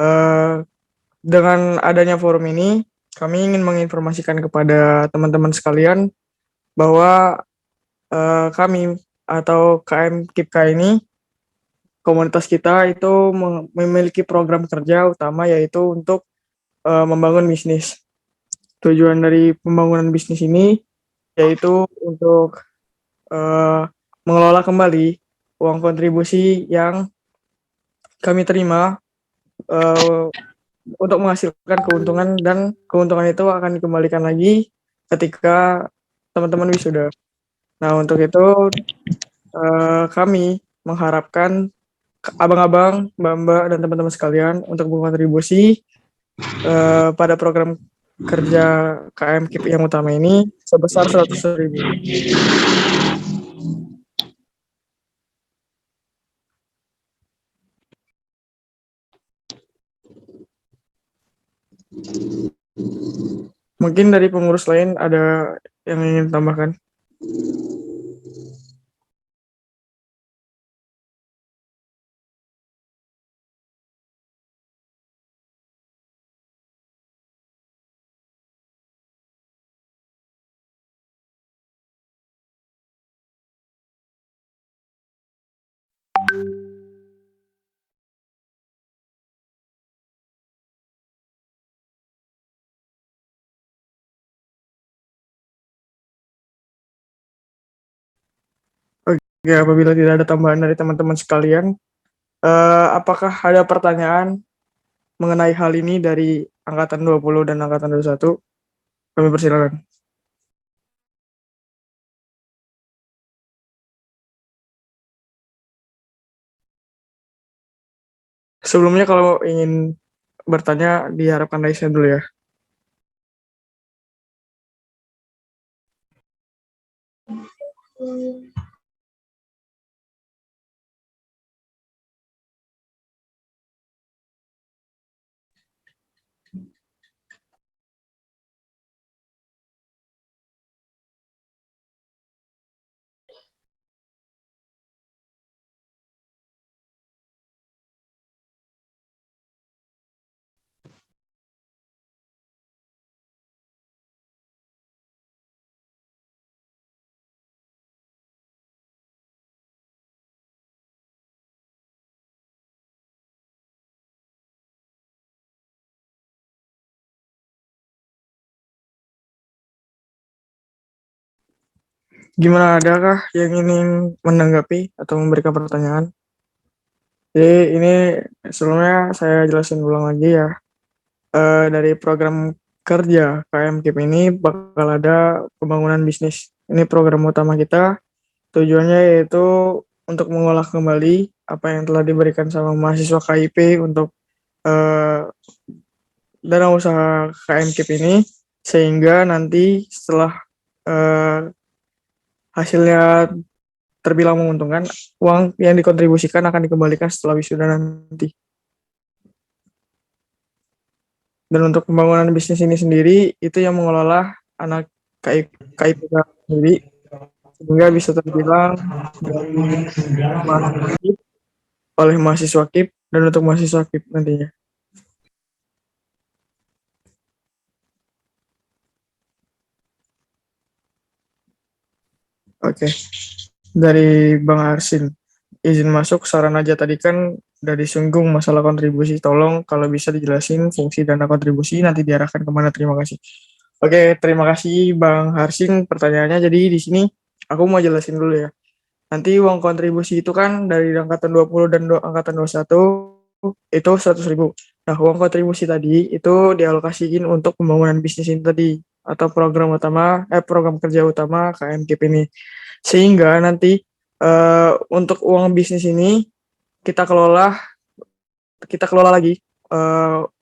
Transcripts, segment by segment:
Eh, dengan adanya forum ini, kami ingin menginformasikan kepada teman-teman sekalian bahwa kami atau KM KIPKA ini, komunitas kita itu memiliki program kerja utama yaitu untuk membangun bisnis. Tujuan dari pembangunan bisnis ini yaitu untuk eh, mengelola kembali uang kontribusi yang kami terima eh, untuk menghasilkan keuntungan, dan keuntungan itu akan dikembalikan lagi ketika teman-teman wisuda. Nah, untuk itu kami mengharapkan abang-abang, mbak-mbak, dan teman-teman sekalian untuk berkontribusi pada program kerja KM KIP yang utama ini sebesar 100.000. Mungkin dari pengurus lain ada yang ingin tambahkan? Oke, apabila tidak ada tambahan dari teman-teman sekalian, apakah ada pertanyaan mengenai hal ini dari angkatan 20 dan angkatan 21? Kami persilakan. Sebelumnya kalau ingin bertanya diharapkan raise hand dulu ya. Gimana, adakah yang ingin menanggapi atau memberikan pertanyaan? Jadi ini sebelumnya saya jelasin ulang lagi ya. Dari program kerja KM KIP ini bakal ada pembangunan bisnis. Ini program utama kita. Tujuannya yaitu untuk mengolah kembali apa yang telah diberikan sama mahasiswa KIP untuk eh, dana usaha KM KIP ini, sehingga nanti setelah eh, hasilnya terbilang menguntungkan, uang yang dikontribusikan akan dikembalikan setelah wisuda nanti. Dan untuk pembangunan bisnis ini sendiri, itu yang mengelola anak KIP sendiri, sehingga bisa terbilang dari mahasiswa KIP, oleh mahasiswa KIP, dan untuk mahasiswa KIP nantinya. Oke, dari Bang Arsin, izin masuk, saran aja tadi kan udah disinggung masalah kontribusi. Tolong kalau bisa dijelasin fungsi dana kontribusi, nanti diarahkan kemana. Terima kasih. Oke, terima kasih Bang Harsin pertanyaannya. Jadi di sini aku mau jelasin dulu ya. Nanti uang kontribusi itu kan dari angkatan 20 dan angkatan 21 itu 100.000. Nah, uang kontribusi tadi itu dialokasiin untuk pembangunan bisnis ini tadi, atau program kerja utama KM KIP ini. Sehingga nanti untuk uang bisnis ini kita kelola lagi.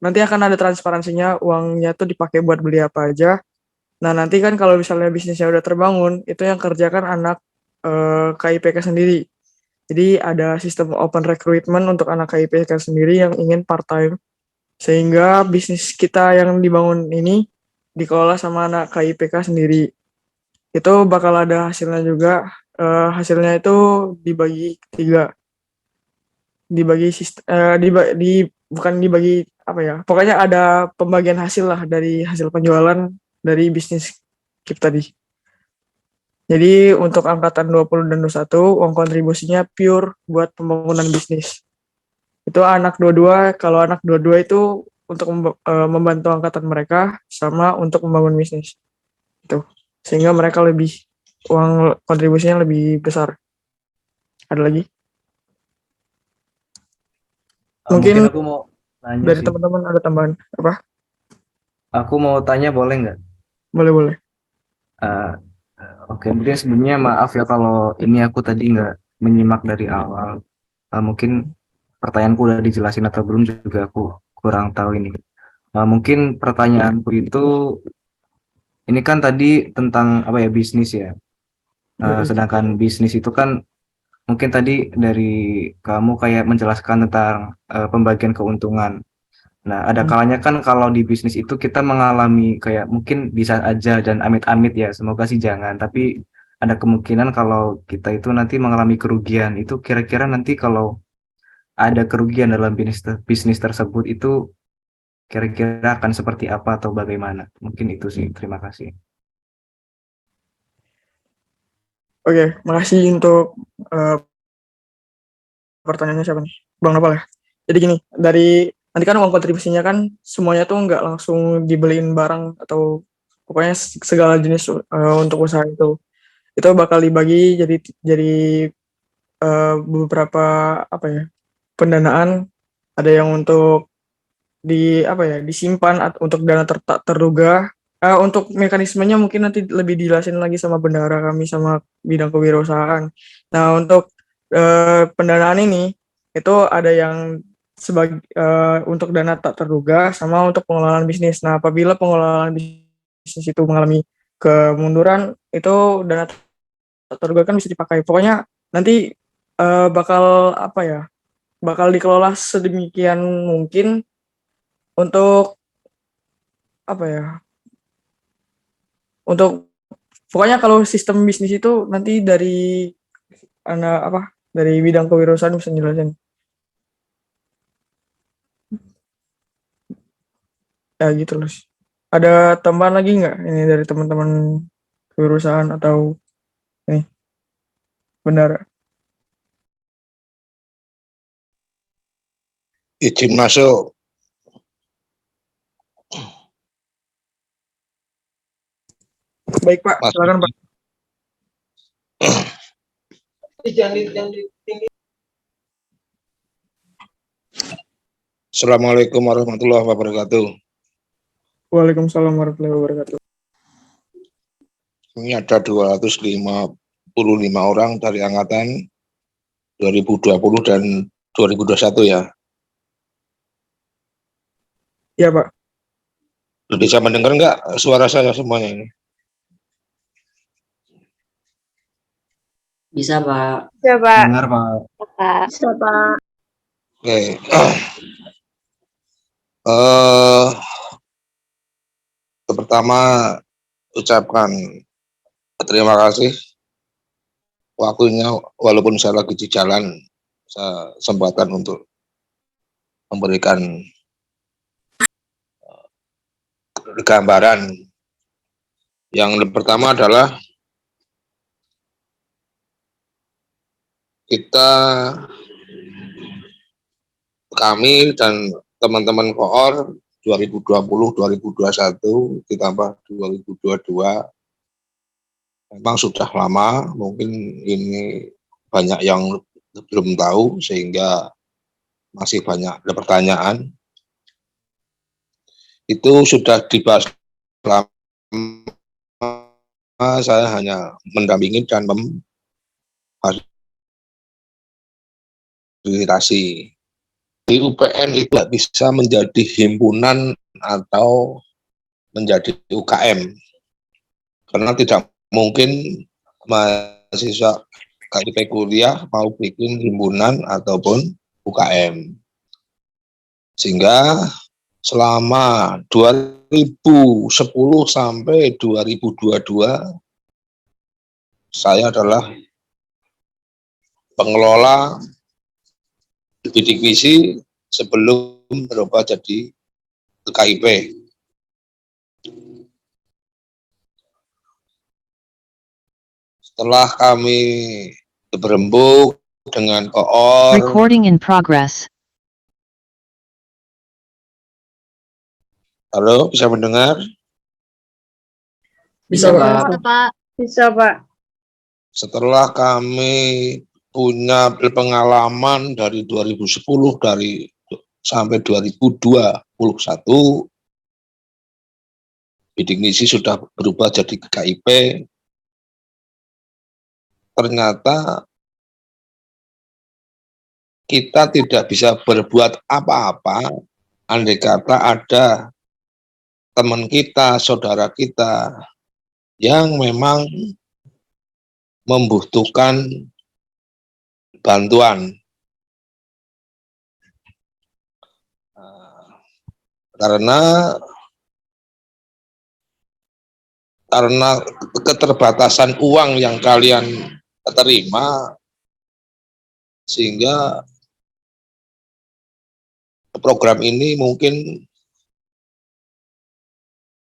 Nanti akan ada transparansinya, uangnya tuh dipakai buat beli apa aja. Nah, nanti kan kalau misalnya bisnisnya udah terbangun, itu yang kerjakan anak KIPK sendiri. Jadi ada sistem open recruitment untuk anak KIPK sendiri yang ingin part-time. Sehingga bisnis kita yang dibangun ini dikelola sama anak KIPK sendiri. Itu bakal ada hasilnya juga. Hasilnya itu dibagi tiga. Dibagi bukan dibagi apa ya, pokoknya ada pembagian hasil lah dari hasil penjualan dari bisnis KIP tadi. Jadi untuk angkatan 20 dan 21 uang kontribusinya pure buat pembangunan bisnis. Itu anak dua-dua, kalau anak dua-dua itu untuk membantu angkatan mereka sama untuk membangun bisnis. Itu. Sehingga mereka lebih uang kontribusinya lebih besar. Ada lagi? Mungkin Mungkin aku mau nanya dari sih. teman-teman ada tambahan apa? Aku mau tanya boleh nggak? Boleh boleh. Eh, oke, mungkin sebelumnya maaf ya kalau ini aku tadi nggak menyimak dari awal. Mungkin pertanyaanku udah dijelasin atau belum juga aku kurang tahu ini. Mungkin pertanyaanku itu, ini kan tadi tentang apa ya, bisnis ya. Mm-mm. Sedangkan bisnis itu kan mungkin tadi dari kamu kayak menjelaskan tentang pembagian keuntungan. Nah, ada kalanya kan kalau di bisnis itu kita mengalami kayak mungkin bisa aja dan amit-amit ya, semoga sih jangan. Tapi ada kemungkinan kalau kita itu nanti mengalami kerugian. Itu kira-kira nanti kalau ada kerugian dalam bisnis tersebut itu kira-kira akan seperti apa atau bagaimana? Mungkin itu sih. Terima kasih. Oke, makasih untuk pertanyaannya siapa nih? Bang Nopal ya. Jadi gini, dari nanti kan uang kontribusinya kan semuanya tuh nggak langsung dibeliin barang atau pokoknya segala jenis untuk usaha itu. Itu bakal dibagi jadi beberapa apa ya, pendanaan, ada yang untuk apa ya, disimpan untuk dana tak terduga. Untuk mekanismenya mungkin nanti lebih dijelasin lagi sama bendahara kami sama bidang kewirausahaan. Nah, untuk pendanaan ini itu ada yang sebagai untuk dana tak terduga sama untuk pengelolaan bisnis. Nah, apabila pengelolaan bisnis itu mengalami kemunduran, itu dana tak terduga kan bisa dipakai. Pokoknya nanti bakal apa ya? Bakal dikelola sedemikian mungkin untuk apa ya? Untuk pokoknya kalau sistem bisnis itu nanti dari anak apa? Dari bidang kewirausahaan bisa jelasin. Ya gitu loh. Ada tambahan lagi nggak ini dari teman-teman kewirausahaan atau ini benar? Izin masuk. Baik Pak, Mas. silakan Pak. Assalamualaikum warahmatullahi wabarakatuh. Waalaikumsalam warahmatullahi wabarakatuh. Ini ada 255 orang dari angkatan 2020 dan 2021 ya. Iya Pak. Bisa mendengar nggak suara saya semuanya ini? Bisa, Pak. Bisa, Pak. Dengar, Pak. Bisa, Pak. Oke. eh Pertama ucapkan terima kasih waktunya, walaupun saya lagi di jalan, saya kesempatan untuk memberikan gambaran. Yang pertama adalah kami dan teman-teman koor 2020-2021 ditambah 2022 memang sudah lama, mungkin ini banyak yang belum tahu sehingga masih banyak ada pertanyaan. Itu sudah dibahas lama, saya hanya mendampingi dan memfasilitasi. Di UPN itu tidak bisa menjadi himpunan atau menjadi UKM, karena tidak mungkin mahasiswa KIP kuliah mau bikin himpunan ataupun UKM. Sehingga selama 2010 sampai 2022 saya adalah pengelola bidik misi sebelum berubah jadi KIP. Setelah kami berembuk dengan koor, Recording in progress. halo, bisa mendengar? Bisa, Pak. Bisa, Pak. Bisa, Pak. Setelah kami punya pengalaman dari 2010 sampai 2021, bidik misi sudah berubah jadi KIP. Ternyata kita tidak bisa berbuat apa-apa andai kata ada teman kita, saudara kita yang memang membutuhkan bantuan. Karena keterbatasan uang yang kalian terima, sehingga program ini mungkin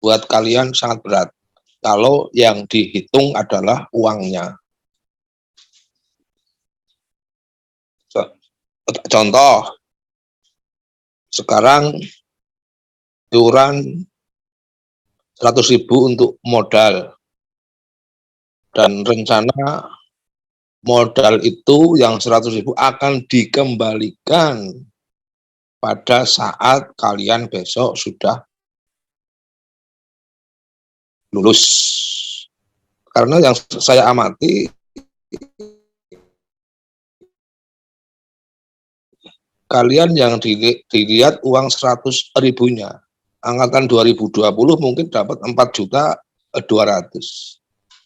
buat kalian sangat berat kalau yang dihitung adalah uangnya. Contoh, sekarang iuran 100.000 untuk modal, dan rencana modal itu yang 100.000 akan dikembalikan pada saat kalian besok sudah lulus. Karena yang saya amati, kalian yang dilihat uang 100.000-nya, angkatan 2020 mungkin dapat 4.200.000.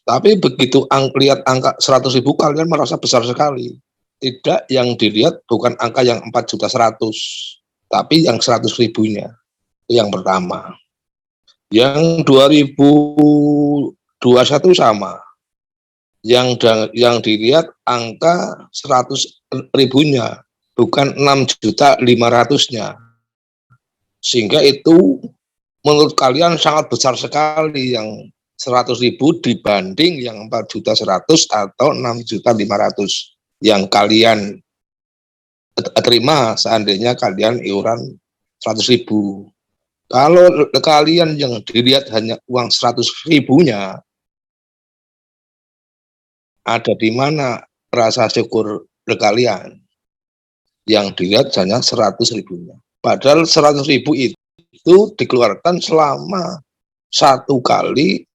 Tapi begitu lihat angka 100.000, kalian merasa besar sekali. Tidak, yang dilihat bukan angka yang 4.100.000, tapi yang 100.000-nya. Itu yang pertama. Yang 2021 sama. Yang dilihat angka 100.000-nya, bukan 6.500.000-nya. Sehingga itu menurut kalian sangat besar sekali, yang 100.000 dibanding yang 4.100.000 atau 6.500.000 yang kalian terima seandainya kalian iuran 100.000. Kalau kalian yang dilihat hanya uang 100.000-nya, ada di mana rasa syukur kalian? Yang dilihat hanya 100.000-nya. Padahal 100.000 itu dikeluarkan selama 1 kali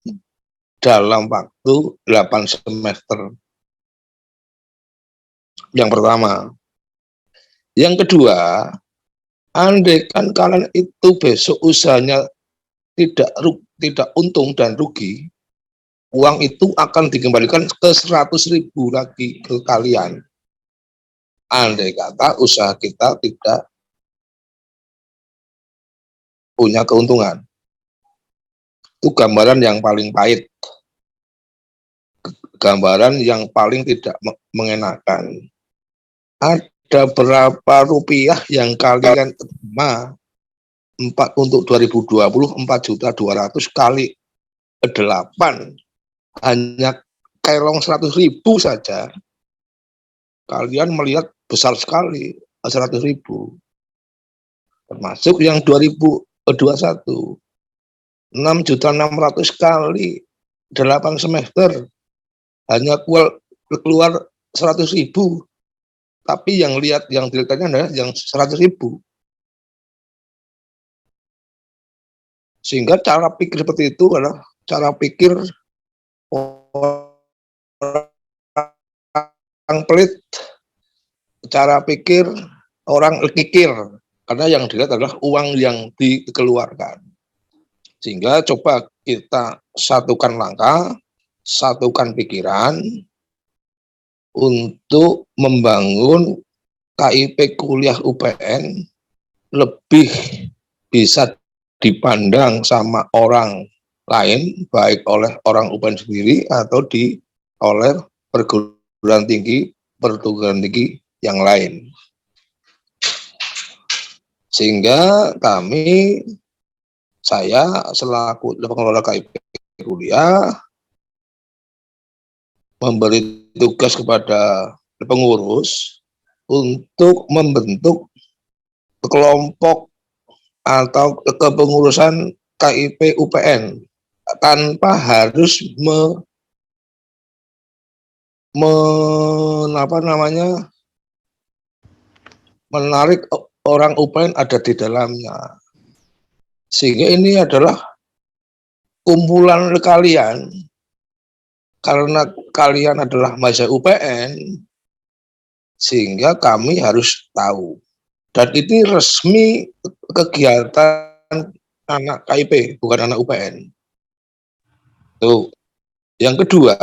dalam waktu 8 semester. Yang pertama. Yang kedua, andai kan kalian itu besok usahanya tidak untung dan rugi, uang itu akan dikembalikan ke 100.000 lagi ke kalian. Andai kata usaha kita tidak punya keuntungan. Itu gambaran yang paling pahit. Gambaran yang paling tidak mengenakan. Ada berapa rupiah yang kalian terima untuk 2020 4.200.000 kali 8, hanya kelong 100.000 saja. Kalian melihat besar sekali 100.000. Termasuk yang 2021 6.600.000 kali 8 semester, hanya keluar 100.000. Tapi yang dilihatnya adalah yang 100.000. Sehingga cara pikir seperti itu adalah cara pikir orang pelit, cara pikir orang kikir, karena yang dilihat adalah uang yang dikeluarkan. Sehingga coba kita satukan langkah, satukan pikiran untuk membangun KIP kuliah UPN lebih bisa dipandang sama orang lain, baik oleh orang UPN sendiri atau oleh perguruan tinggi yang lain. Sehingga saya selaku pengelola KIP kuliah memberi tugas kepada pengurus untuk membentuk kelompok atau kepengurusan KIP UPN tanpa harus menarik orang UPN ada di dalamnya. Sehingga ini adalah kumpulan kalian, karena kalian adalah mahasiswa UPN, sehingga kami harus tahu. Dan ini resmi kegiatan anak KIP, bukan anak UPN. Tuh. Yang kedua,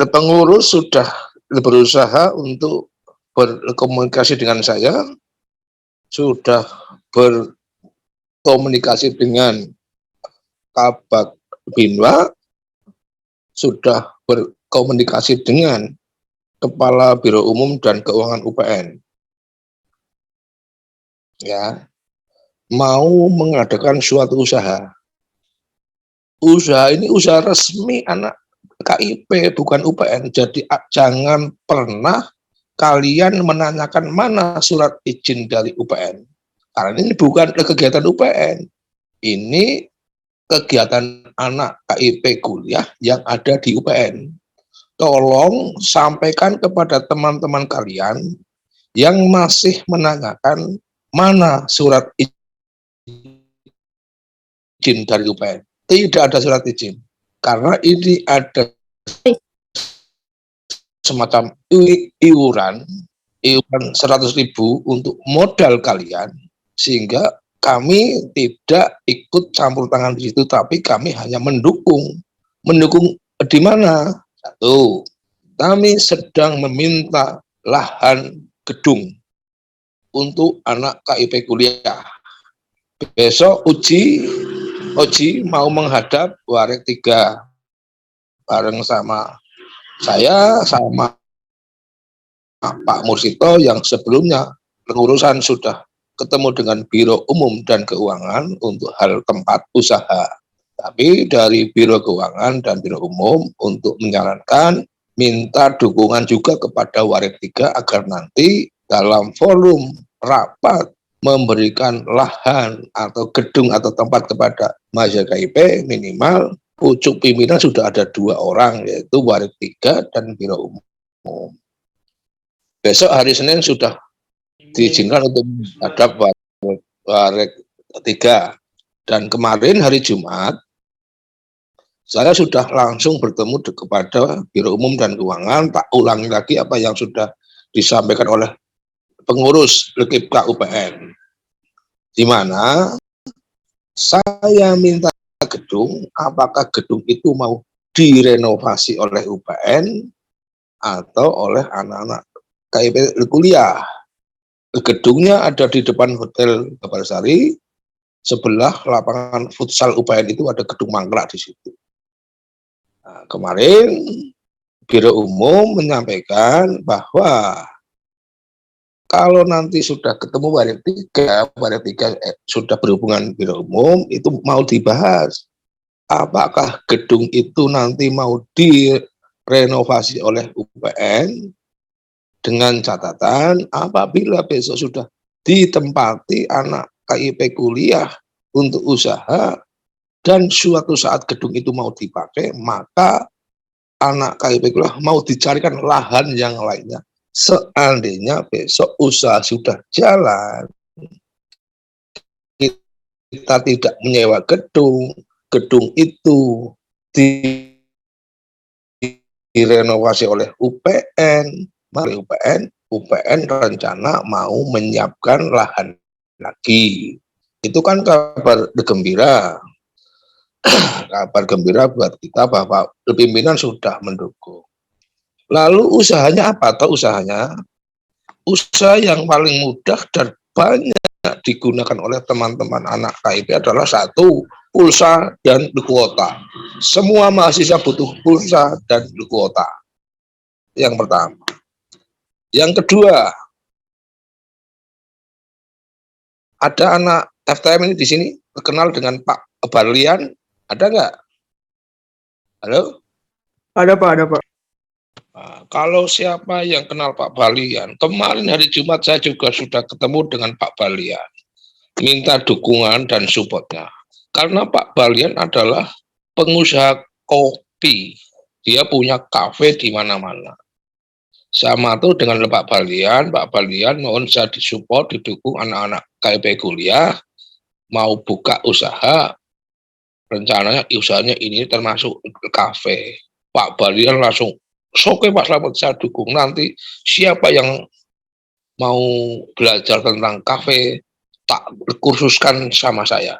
pengurus sudah berusaha untuk berkomunikasi dengan saya, sudah berkomunikasi dengan Kabak Binwa, sudah berkomunikasi dengan Kepala Biro Umum dan Keuangan UPN. Ya, mau mengadakan suatu usaha. Usaha ini usaha resmi anak KIP, bukan UPN. Jadi jangan pernah kalian menanyakan mana surat izin dari UPN. Karena ini bukan kegiatan UPN. Ini kegiatan anak KIP kuliah yang ada di UPN. Tolong sampaikan kepada teman-teman kalian yang masih menanyakan mana surat izin dari UPN. Tidak ada surat izin. Karena ini ada semacam iuran 100.000 untuk modal kalian, sehingga kami tidak ikut campur tangan di situ, tapi kami hanya mendukung. Mendukung di mana? Satu, kami sedang meminta lahan gedung untuk anak KIP kuliah. Besok Oji mau menghadap Warek 3 bareng sama saya, sama Pak Mursito yang sebelumnya pengurusan sudah ketemu dengan Biro Umum dan Keuangan untuk hal tempat usaha. Tapi dari Biro Keuangan dan Biro Umum untuk menyarankan minta dukungan juga kepada Warek 3 agar nanti dalam forum rapat memberikan lahan atau gedung atau tempat kepada mahasiswa KIP minimal pucuk pimpinan sudah ada 2 orang, yaitu Warek 3 dan Biro Umum. Besok hari Senin sudah diizinkan untuk menghadap Warek 3. Dan kemarin hari Jumat saya sudah langsung bertemu kepada Biro Umum dan Keuangan, tak ulangi lagi apa yang sudah disampaikan oleh pengurus LKIPK UPN, di mana saya minta gedung, apakah gedung itu mau direnovasi oleh UPN atau oleh anak-anak KIP kuliah. Gedungnya ada di depan Hotel Kabarsari, sebelah lapangan futsal UPN itu ada gedung mangkrak di situ. Nah, kemarin Biro Umum menyampaikan bahwa kalau nanti sudah ketemu Warek 3 sudah berhubungan Biro Umum, itu mau dibahas apakah gedung itu nanti mau direnovasi oleh UPN dengan catatan apabila besok sudah ditempati anak KIP kuliah untuk usaha dan suatu saat gedung itu mau dipakai, maka anak KIP kuliah mau dicarikan lahan yang lainnya. Seandainya besok usaha sudah jalan, kita tidak menyewa gedung itu direnovasi oleh UPN, mari UPN rencana mau menyiapkan lahan lagi. Itu kan kabar gembira. Kabar gembira buat kita bahwa pimpinan sudah mendukung. Lalu usahanya apa? Atau usahanya? Usaha yang paling mudah dan banyak digunakan oleh teman-teman anak KIP adalah satu, pulsa dan kuota. Semua mahasiswa butuh pulsa dan kuota. Yang pertama. Yang kedua, Ada anak FTM ini di sini terkenal dengan Pak Barlian, ada nggak? Halo? Ada Pak, ada Pak. Nah, kalau siapa yang kenal Pak Barlian, kemarin hari Jumat saya juga sudah ketemu dengan Pak Barlian, minta dukungan dan supportnya. Karena Pak Barlian adalah pengusaha kopi, dia punya kafe di mana-mana. Sama tuh dengan Pak Barlian mohon saya disupport, didukung anak-anak KIP kuliah, mau buka usaha, rencananya usahanya ini termasuk kafe. Pak Barlian langsung, oke Pak Slamet, saya dukung. Nanti siapa yang mau belajar tentang kafe, tak kursuskan sama saya.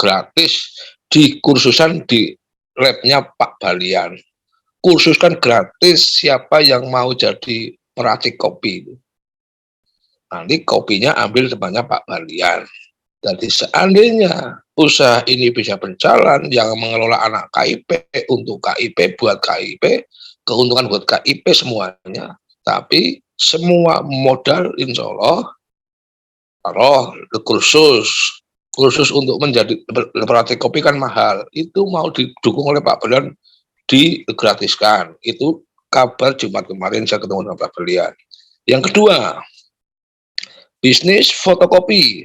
Gratis, dikursusan di labnya Pak Barlian. Kursuskan gratis siapa yang mau jadi peracik kopi. Nanti kopinya ambil temannya Pak Barlian. Jadi seandainya usaha ini bisa berjalan, yang mengelola anak KIP untuk KIP, buat KIP, keuntungan buat KIP semuanya. Tapi semua modal insya Allah, kalau kursus untuk menjadi peracik kopi kan mahal, itu mau didukung oleh Pak Barlian, digratiskan. Itu kabar Jumat kemarin saya ketemu dengan Pak Barlian. Yang kedua, bisnis fotokopi.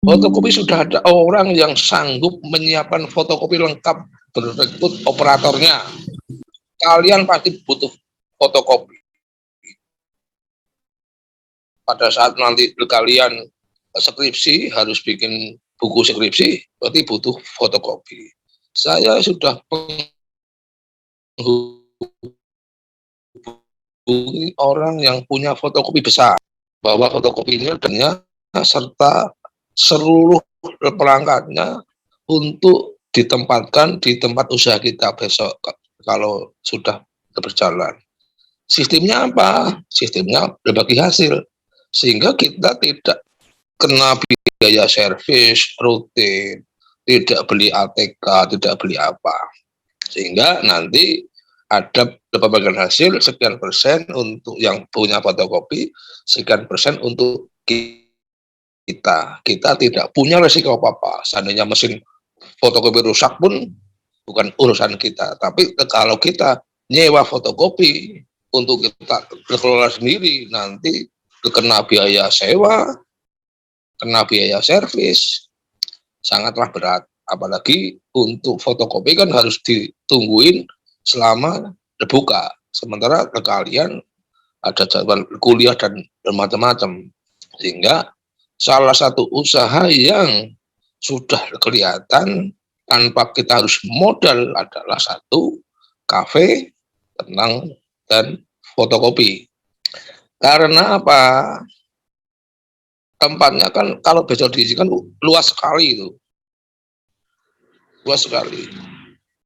Fotokopi sudah ada orang yang sanggup menyiapkan fotokopi lengkap, berekrut operatornya. Kalian pasti butuh fotokopi. Pada saat nanti kalian skripsi, harus bikin buku skripsi, berarti butuh fotokopi. Saya sudah menghubungi orang yang punya fotokopi besar, bahwa fotokopi ini adanya serta seluruh perangkatnya untuk ditempatkan di tempat usaha kita besok kalau sudah berjalan. Sistemnya apa? Sistemnya berbagi hasil, sehingga kita tidak kena biaya servis rutin, tidak beli ATK, tidak beli apa, sehingga nanti ada pembagian hasil sekian persen untuk yang punya fotokopi, sekian persen untuk kita tidak punya resiko apa-apa. Seandainya mesin fotokopi rusak pun bukan urusan kita. Tapi kalau kita nyewa fotokopi untuk kita kelola sendiri, nanti kena biaya sewa, kena biaya servis, sangatlah berat. Apalagi untuk fotokopi kan harus ditungguin selama dibuka. Sementara kalian ada jadwal kuliah dan macam-macam. Sehingga salah satu usaha yang sudah kelihatan tanpa kita harus modal adalah satu, kafe, tenang, dan fotokopi. Karena apa? Tempatnya kan kalau besok diisi kan luas sekali itu. Luas sekali.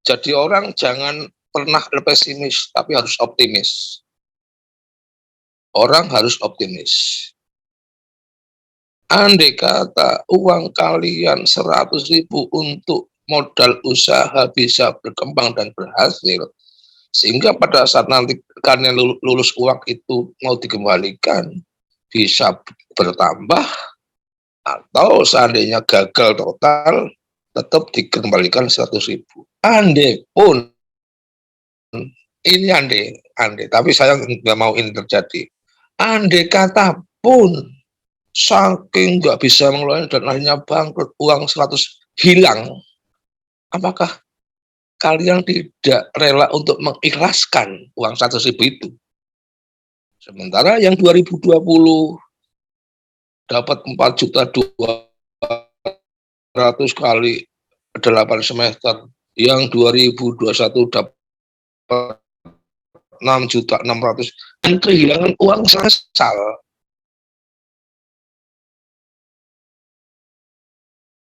Jadi orang jangan pernah pesimis, tapi harus optimis. Orang harus optimis. Andai kata uang kalian 100.000 untuk modal usaha bisa berkembang dan berhasil, sehingga pada saat nanti kalian lulus uang itu mau dikembalikan, bisa bertambah, atau seandainya gagal total, tetap dikembalikan 100.000. Andai pun, ini andai, tapi saya nggak mau ini terjadi. Andai kata pun, saking nggak bisa mengelola dan akhirnya bangkrut, uang 100 hilang, apakah kalian tidak rela untuk mengikhlaskan uang 100.000 itu? Sementara yang 2020 dapat 4.200.000 kali 8 semester, yang 2021 dapat 6.600.000, dan kehilangan uang sesal.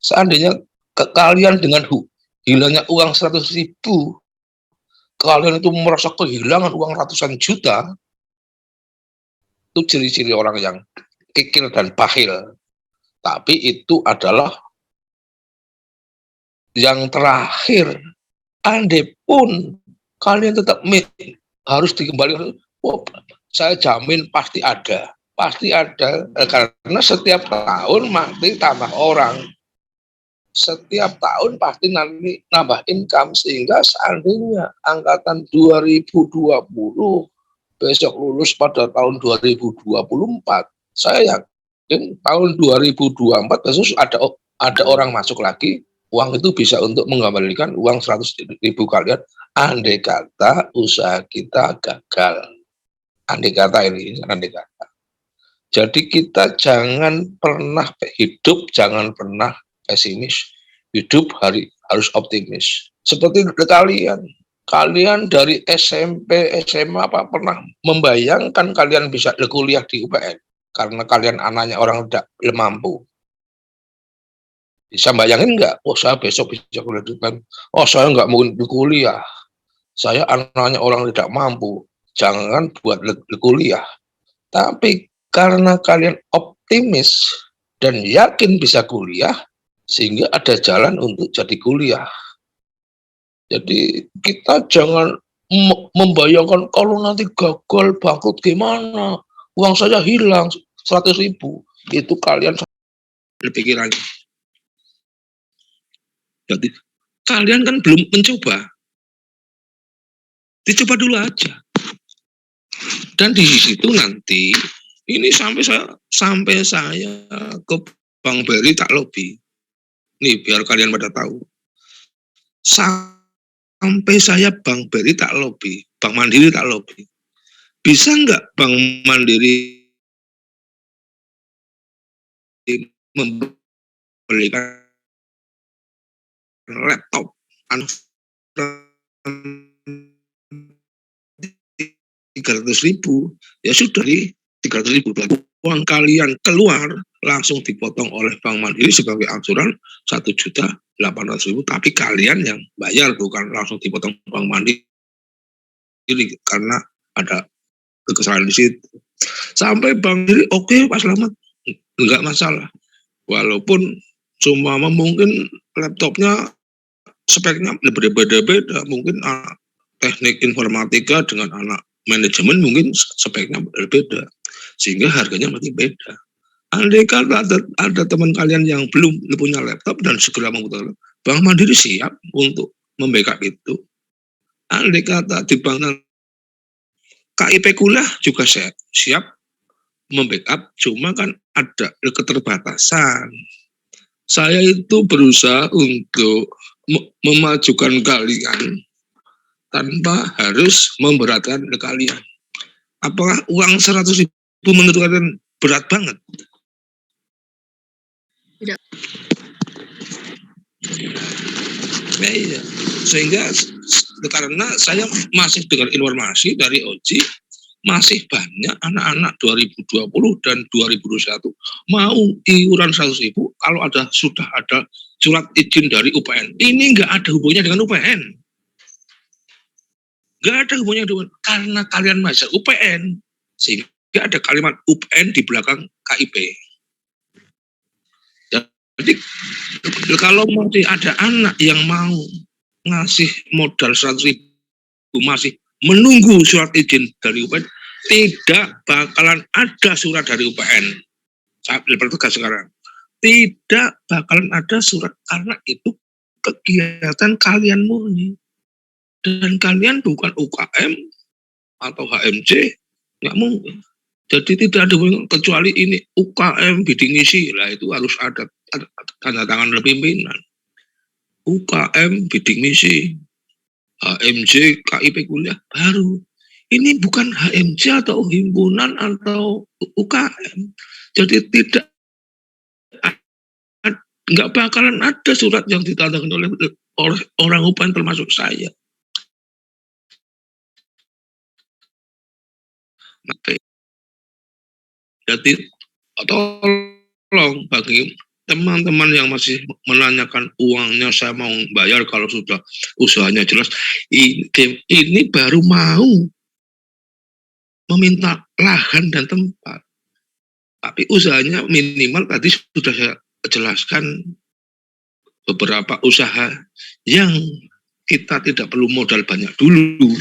Seandainya kalian dengan hilangnya uang 100.000, kalian itu merasa kehilangan uang ratusan juta, itu ciri-ciri orang yang kikir dan bakhil. Tapi itu adalah yang terakhir. Andai pun kalian tetap harus dikembalikan, oh, saya jamin pasti ada. pasti ada, karena setiap tahun mati tambah orang, setiap tahun pasti nanti nambah income, sehingga seandainya angkatan 2020 besok lulus pada tahun 2024, saya yakin tahun 2024 besok ada orang masuk lagi, uang itu bisa untuk mengembalikan uang 100.000 kalian, andai kata usaha kita gagal. Andai kata ini, andai kata. Jadi kita jangan pernah hidup, jangan pernah pesimis. Hidup harus optimis. Seperti kalian dari SMP, SMA apa pernah membayangkan kalian bisa kuliah di UPN karena kalian anaknya orang tidak mampu? Bisa bayangin nggak? Oh, saya besok bisa kuliah di UPN. Oh, saya nggak mungkin kuliah. Saya anaknya orang tidak mampu. Jangan buat kuliah. Tapi karena kalian optimis dan yakin bisa kuliah, sehingga ada jalan untuk jadi kuliah. Jadi kita jangan membayangkan kalau nanti gagal bangkrut gimana, uang saya hilang 100.000. Itu kalian pikirannya. Jadi kalian kan belum mencoba, dicoba dulu aja. Dan di situ nanti ini sampai saya ke Bang Beri tak lobby. Nih biar kalian pada tahu. Sampai saya Bang Beri tak lobby, Bank Mandiri tak lobby. Bisa nggak Bank Mandiri membelikan laptop 300.000, ya sudah di 300.000 uang kalian keluar langsung dipotong oleh Bank Mandiri sebagai angsuran 1.800.000, tapi kalian yang bayar, bukan langsung dipotong Bank Mandiri karena ada kesalahan di situ. Sampai Bank Mandiri oke, Pak Slamet, enggak masalah, walaupun cuma mungkin laptopnya speknya berbeda-beda, mungkin teknik informatika dengan anak manajemen mungkin speknya berbeda, sehingga harganya makin beda. Andai kata ada teman kalian yang belum punya laptop dan segera membutuhkan, Bank Mandiri siap untuk membackup itu. Andai kata di bank KIP kuliah juga siap membackup, cuma kan ada keterbatasan. Saya itu berusaha untuk memajukan kalian tanpa harus memberatkan kalian. Apakah uang 100.000 menurut kalian berat banget? Tidak. Ya, iya. Sehingga karena saya masih dengar informasi dari Oji, masih banyak anak-anak 2020 dan 2021 mau iuran 100.000 kalau sudah ada surat izin dari UPN. Ini nggak ada hubungannya dengan UPN. Nggak ada hubungannya dengan, karena kalian masuk UPN, sehingga ada kalimat UPN di belakang KIP. Jadi kalau masih ada anak yang mau ngasih modal 100.000 masih menunggu surat izin dari UPN, tidak bakalan ada surat dari UPN. Saya bertegas sekarang, tidak bakalan ada surat, karena itu kegiatan kalian murni, dan kalian bukan UKM atau HMC, nggak mungkin. Jadi tidak ada kecuali ini UKM bidding isi, lah itu harus ada tanda tangan pimpinan. UKM bidding misi, HMJ KIP kuliah baru. Ini bukan HMJ atau himpunan atau UKM. Jadi nggak bakalan ada surat yang ditandakan oleh orang UPN termasuk saya. Jadi tolong bagi teman-teman yang masih menanyakan uangnya saya mau bayar kalau sudah usahanya jelas, ini baru mau meminta lahan dan tempat, tapi usahanya minimal tadi sudah saya jelaskan beberapa usaha yang kita tidak perlu modal banyak dulu.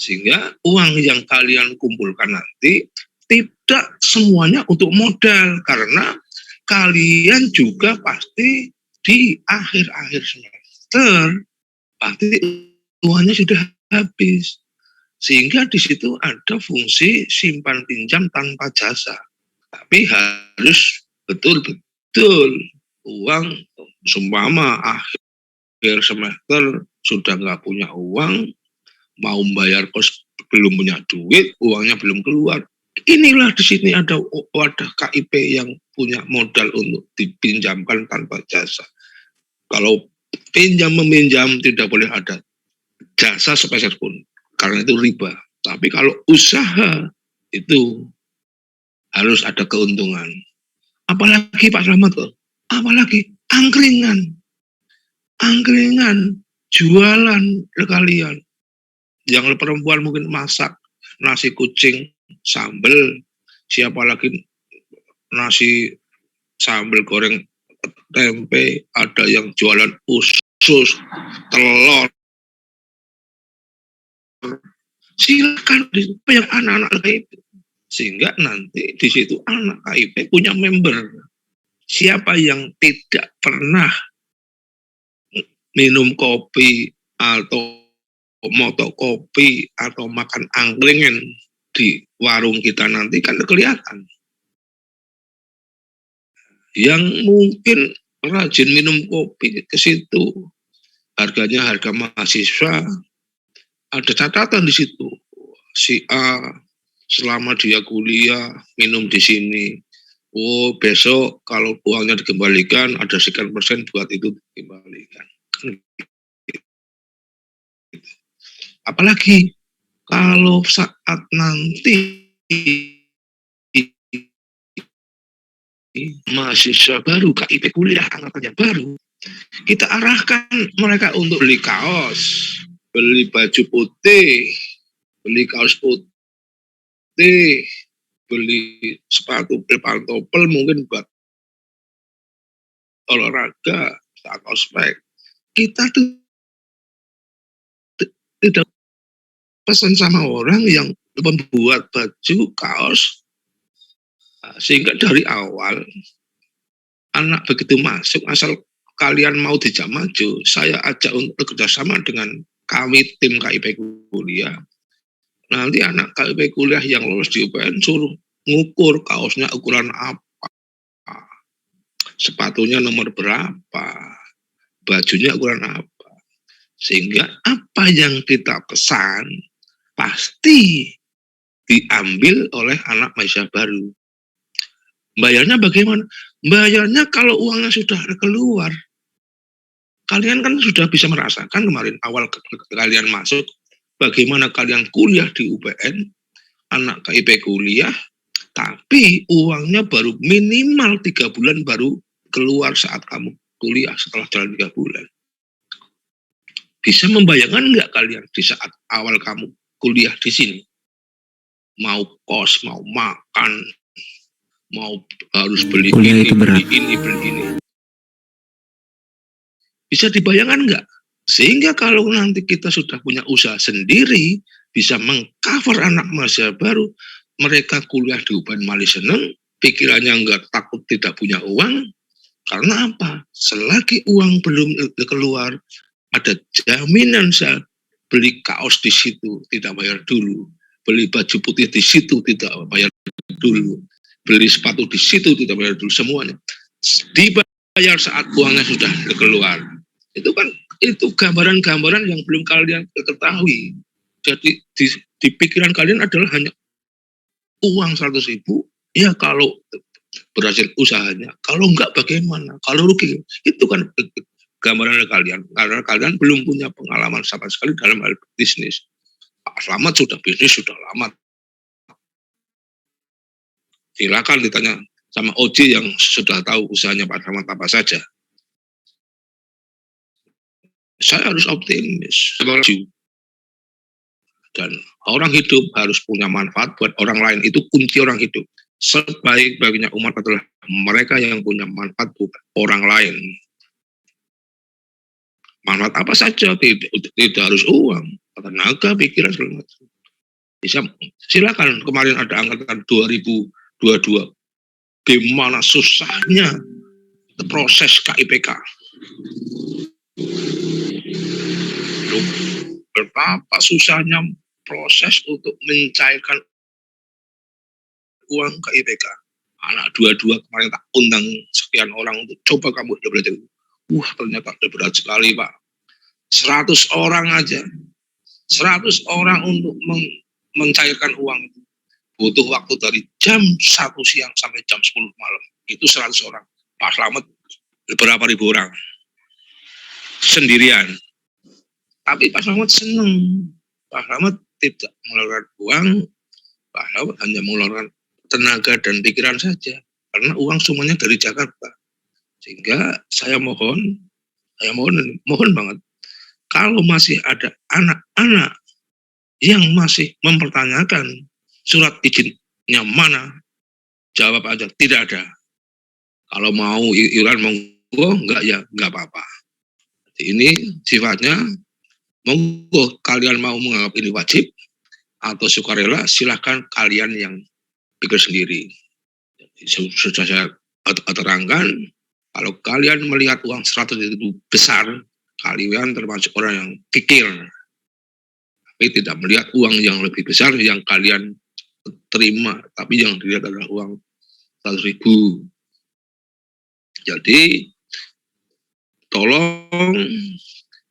Sehingga uang yang kalian kumpulkan nanti tidak semuanya untuk modal, karena kalian juga pasti di akhir-akhir semester pasti uangnya sudah habis. Sehingga di situ ada fungsi simpan pinjam tanpa jasa. Tapi harus betul-betul uang, seumpama akhir semester sudah nggak punya uang, mau bayar kos belum punya duit, uangnya belum keluar. Inilah di sini ada wadah KIP yang punya modal untuk dipinjamkan tanpa jasa. Kalau pinjam meminjam tidak boleh ada jasa sepeser pun, karena itu riba. Tapi kalau usaha itu harus ada keuntungan. Apalagi Pak Slamet, apalagi angkringan, jualan kalian. Yang perempuan mungkin masak nasi kucing, sambal, siapa lagi nasi sambal goreng tempe, ada yang jualan usus, telur. Silakan yang anak-anak KIP. Sehingga nanti di situ anak KIP punya member. Siapa yang tidak pernah minum kopi atau moto kopi atau makan angkringan di warung kita nanti kan kelihatan. Yang mungkin rajin minum kopi ke situ, harganya harga mahasiswa, ada catatan di situ. Si A selama dia kuliah minum di sini. Oh, besok kalau uangnya dikembalikan ada sekian persen buat itu dikembalikan. Apalagi kalau saat nanti mahasiswa baru, KIP kuliah angkatannya baru, kita arahkan mereka untuk beli kaos, beli baju putih, beli kaos putih, beli sepatu pantopel mungkin buat olahraga, saat ospek. Kita tuh tidak pesan sama orang yang membuat baju kaos, sehingga dari awal anak begitu masuk, asal kalian mau dijam maju, saya ajak untuk bekerjasama dengan kami tim KIP kuliah. Nanti anak KIP kuliah yang lolos di UPN suruh ngukur kaosnya ukuran apa, sepatunya nomor berapa, bajunya ukuran apa. Sehingga apa yang kita pesan pasti diambil oleh anak mahasiswa baru. Bayarnya bagaimana? Bayarnya kalau uangnya sudah keluar. Kalian kan sudah bisa merasakan kemarin awal kalian masuk, bagaimana kalian kuliah di UPN, anak KIP kuliah, tapi uangnya baru minimal 3 bulan baru keluar saat kamu kuliah setelah jalan 3 bulan. Bisa membayangkan nggak kalian di saat awal kamu kuliah di sini? Mau kos, mau makan, mau harus beli ini, beli ini. Bisa dibayangkan nggak? Sehingga kalau nanti kita sudah punya usaha sendiri, bisa mengcover anak mahasiswa baru, mereka kuliah di UPN malah seneng, pikirannya nggak takut tidak punya uang. Karena apa? Selagi uang belum keluar, ada jaminan saya beli kaos di situ tidak bayar dulu, beli baju putih di situ tidak bayar dulu, beli sepatu di situ tidak bayar dulu, semuanya dibayar saat uangnya sudah keluar. Itu kan itu gambaran-gambaran yang belum kalian ketahui. Jadi di pikiran kalian adalah hanya uang 100.000, ya kalau berhasil usahanya, kalau enggak bagaimana, kalau rugi, itu kan gambaran kalian, karena kalian belum punya pengalaman sama sekali dalam hal bisnis. Pak Slamet sudah bisnis sudah lama. Silakan ditanya sama Oji yang sudah tahu usahanya Pak Slamet apa saja. Saya harus optimis. Dan orang hidup harus punya manfaat buat orang lain. Itu kunci orang hidup. Sebaik-baiknya umat adalah mereka yang punya manfaat buat orang lain. Manfaat apa saja, tidak harus uang, tenaga, pikiran, segala macam. Bisa silakan, kemarin ada angkatan 2022, gimana susahnya proses KIPK. Betapa susahnya proses untuk mencairkan uang KIPK. Anak 22 kemarin tak undang sekian orang untuk coba kamu belajar. Wah, ternyata berat sekali, Pak. 100 orang aja. 100 orang untuk mencairkan uang itu. Butuh waktu dari jam 1 siang sampai jam 10 malam. Itu 100 orang. Pak Slamet berapa ribu orang. Sendirian. Tapi Pak Slamet senang. Pak Slamet tidak mengeluarkan uang. Pak Slamet hanya mengeluarkan tenaga dan pikiran saja. Karena uang semuanya dari Jakarta. Sehingga saya mohon banget. Kalau masih ada anak-anak yang masih mempertanyakan surat izinnya mana, jawab aja, tidak ada. Kalau mau iuran monggo, enggak ya enggak apa-apa. Ini sifatnya monggo, kalian mau menganggap ini wajib atau sukarela, silahkan kalian yang pikir sendiri. Sudah saya terangkan, kalau kalian melihat uang 100 itu besar, kalian termasuk orang yang kikir, tapi tidak melihat uang yang lebih besar yang kalian terima, tapi yang dilihat adalah uang 100.000. Jadi tolong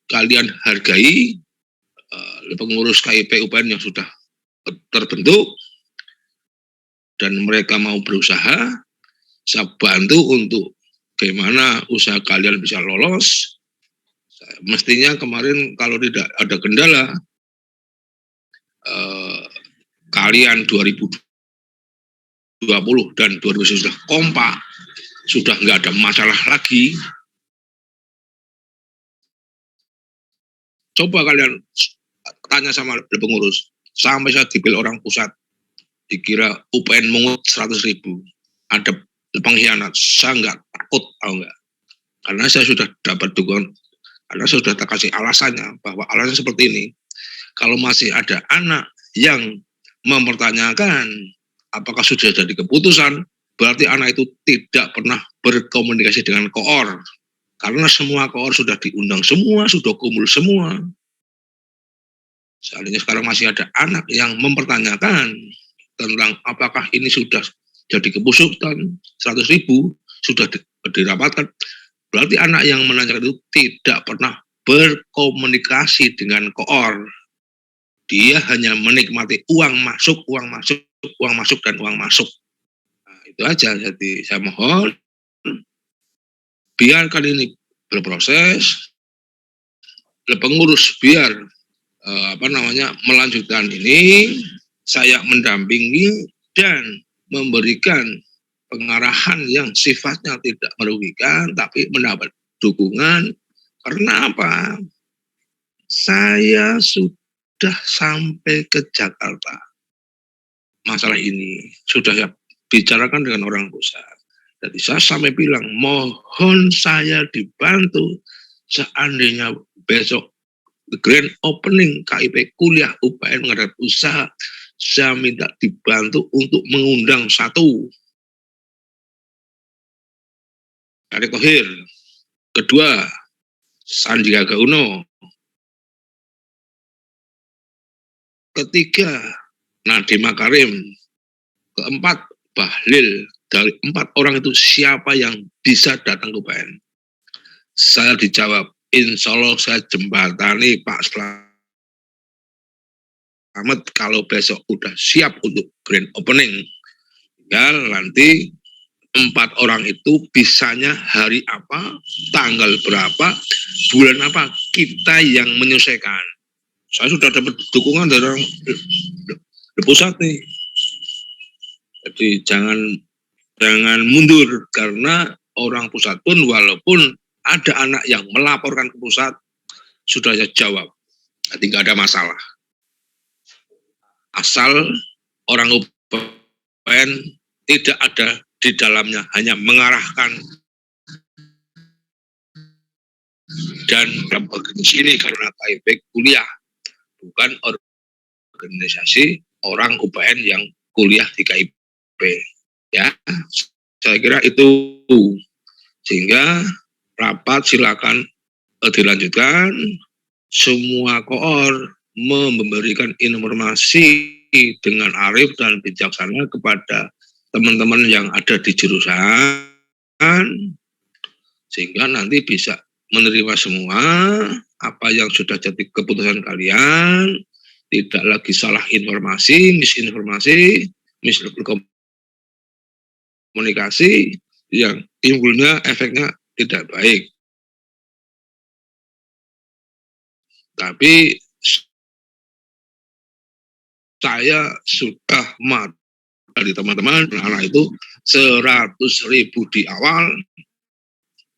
kalian hargai pengurus KIP UPN yang sudah terbentuk dan mereka mau berusaha. Saya bantu untuk bagaimana usaha kalian bisa lolos. Mestinya kemarin kalau tidak ada kendala, kalian 2020 dan 2020 sudah kompak, sudah nggak ada masalah lagi. Coba kalian tanya sama pengurus, sampai saya dipilih orang pusat, dikira UPN mengut 100.000, ada pengkhianat. Saya nggak takut, tahu nggak? Karena saya sudah dapat dukungan, karena saya sudah kasih alasannya, bahwa alasannya seperti ini. Kalau masih ada anak yang mempertanyakan apakah sudah jadi keputusan, berarti anak itu tidak pernah berkomunikasi dengan koor. Karena semua koor sudah diundang semua, sudah kumpul semua. Seandainya sekarang masih ada anak yang mempertanyakan tentang apakah ini sudah jadi keputusan 100.000, sudah dirapatkan, berarti anak yang menanyakan itu tidak pernah berkomunikasi dengan koor. Dia hanya menikmati uang masuk, dan uang masuk. Nah, itu aja. Jadi saya mohon biarkan ini berproses. Pengurus biar melanjutkan ini. Saya mendampingi dan memberikan pengarahan yang sifatnya tidak merugikan, tapi mendapat dukungan. Karena apa? Saya sudah sampai ke Jakarta. Masalah ini sudah saya bicarakan dengan orang pusat. Jadi saya sampai bilang, mohon saya dibantu seandainya besok grand opening KIP kuliah UPN menghadap usaha, saya minta dibantu untuk mengundang 1 Erick Thohir, 2 Sandiaga Uno, 3 Nadiem Makarim, 4 Bahlil. Dari 4 orang itu siapa yang bisa datang ke UPN? Saya dijawab, insya Allah saya jembatani Pak Slamet kalau besok udah siap untuk grand opening. Tinggal nanti 4 orang itu bisanya hari apa, tanggal berapa, bulan apa, kita yang menyelesaikan. Saya sudah dapat dukungan dari orang pusat nih. Jadi jangan mundur, karena orang pusat pun walaupun ada anak yang melaporkan ke pusat, sudah saya jawab. Jadi nggak ada masalah. Asal orang UPN tidak ada di dalamnya, hanya mengarahkan dan dalam organisasi ini, karena KIP kuliah bukan organisasi orang UPN yang kuliah di KIP. Ya, saya kira itu. Sehingga rapat silakan dilanjutkan. Semua koor memberikan informasi dengan arif dan bijaksana kepada teman-teman yang ada di jurusan, sehingga nanti bisa menerima semua apa yang sudah jadi keputusan kalian, tidak lagi salah informasi, misinformasi, miskomunikasi yang timbulnya efeknya tidak baik. Tapi saya sudah dari teman-teman anak itu 100.000 di awal,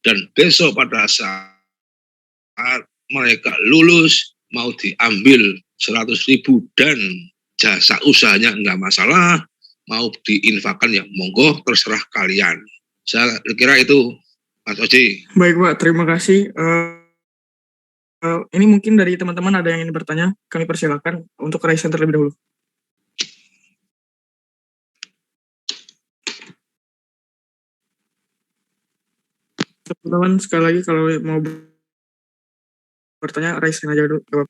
dan besok pada saat mereka lulus mau diambil 100.000 dan jasa usahanya enggak masalah, mau diinfakkan ya monggo, terserah kalian. Saya kira itu, Mas Oji. Baik Pak, terima kasih. Ini mungkin dari teman-teman ada yang ingin bertanya, kami persilakan untuk Raisen terlebih dahulu. Teman-teman sekali lagi kalau mau bertanya, Raisen aja dulu. Jawab.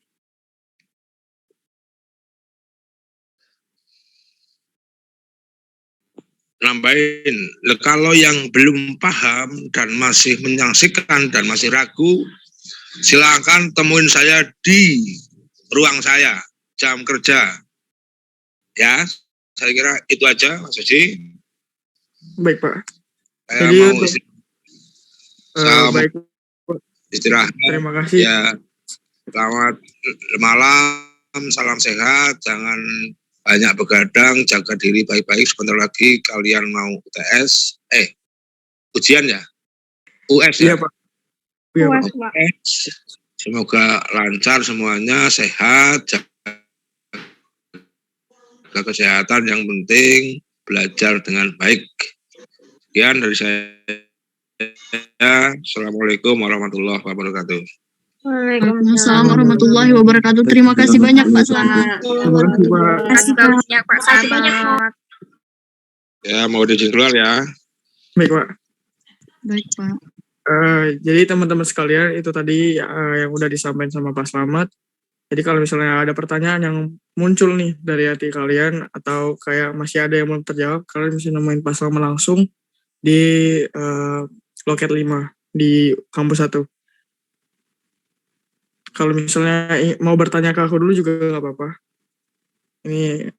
Nambahin, kalau yang belum paham dan masih menyaksikan dan masih ragu, silakan temuin saya di ruang saya, jam kerja. Ya, saya kira itu aja, Mas Oji. Baik Pak. Saya Jadi mau untuk, baik, istirahat. terima kasih. Ya, selamat malam, salam sehat, jangan banyak begadang, jaga diri baik-baik. Sebentar lagi kalian mau UTS, ujian ya? US ya? Iya Pak. Iya Pak. US. Semoga lancar semuanya, sehat, jaga kesehatan yang penting, belajar dengan baik. Sekian dari saya. Assalamualaikum warahmatullahi wabarakatuh. Waalaikumsalam warahmatullahi wabarakatuh. Terima kasih banyak Pak Selamat. Terima kasih Pak. Terima kasih banyak Pak. Ya, mau izin keluar ya. Baik Pak. Baik Pak. Jadi teman-teman sekalian, itu tadi yang udah disampaikan sama Pak Selamat. Jadi kalau misalnya ada pertanyaan yang muncul nih dari hati kalian, atau kayak masih ada yang belum terjawab, kalian bisa nemuin Pak Selamat langsung di loket 5 di kampus 1. Kalau misalnya mau bertanya ke aku dulu juga nggak apa-apa. Ini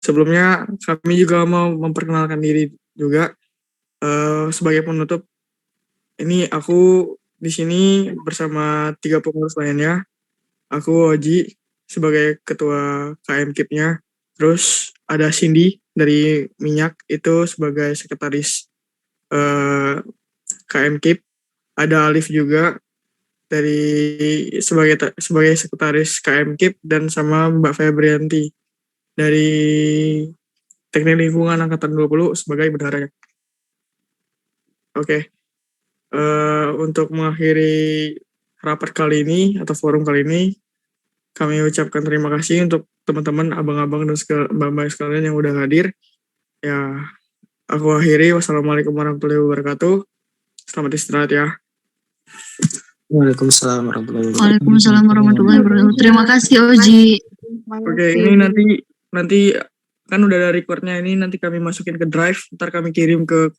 sebelumnya kami juga mau memperkenalkan diri juga sebagai penutup. Ini aku di sini bersama 3 pengurus lainnya. Aku Oji sebagai ketua KM-KIP-nya. Terus ada Cindy dari Minyak itu sebagai sekretaris KM-KIP. Ada Alif juga dari sebagai sekretaris KM-KIP, dan sama Mbak Febrianti dari Teknik Lingkungan Angkatan 20 sebagai bendaharanya. Oke. Untuk mengakhiri rapat kali ini atau forum kali ini, kami ucapkan terima kasih untuk teman-teman, abang-abang dan mbak-mbak sekalian yang udah hadir. Ya, aku akhiri. Wassalamualaikum warahmatullahi wabarakatuh. Selamat istirahat ya. Waalaikumsalam warahmatullahi wabarakatuh. Waalaikumsalam warahmatullahi wabarakatuh. Terima kasih Oji. Oke, ini nanti kan udah ada recordnya, ini nanti kami masukin ke drive, ntar kami kirim ke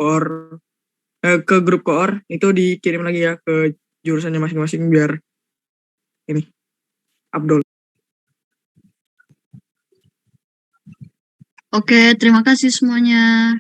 ke grup koor, itu dikirim lagi ya ke jurusannya masing-masing biar ini Abdul. Oke, terima kasih semuanya.